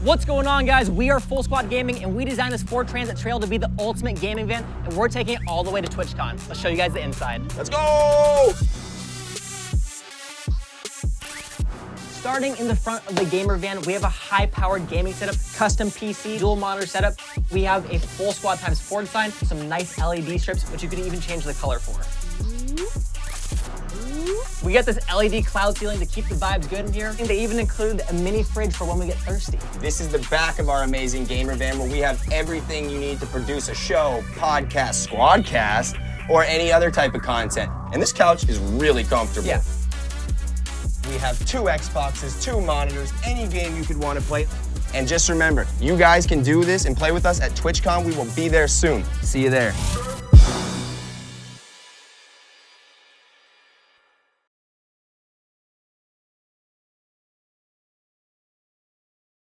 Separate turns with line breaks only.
What's going on, guys? We are Full Squad Gaming, and we designed this Ford Transit Trail to be the ultimate gaming van, and we're taking it all the way to TwitchCon. Let's show you guys the inside.
Let's go!
Starting in the front of the gamer van, we have a high-powered gaming setup, custom PC, dual monitor setup. We have a Full Squad times Ford sign, some nice LED strips, which you can even change the color for. We got this LED cloud ceiling to keep the vibes good in here. And they even include a mini fridge for when we get thirsty.
This is the back of our amazing gamer van where we have everything you need to produce a show, podcast, squadcast, or any other type of content. And this couch is really comfortable.
Yeah.
We have 2 Xboxes, 2 monitors, any game you could want to play. And just remember, you guys can do this and play with us at TwitchCon. We will be there soon. See you there.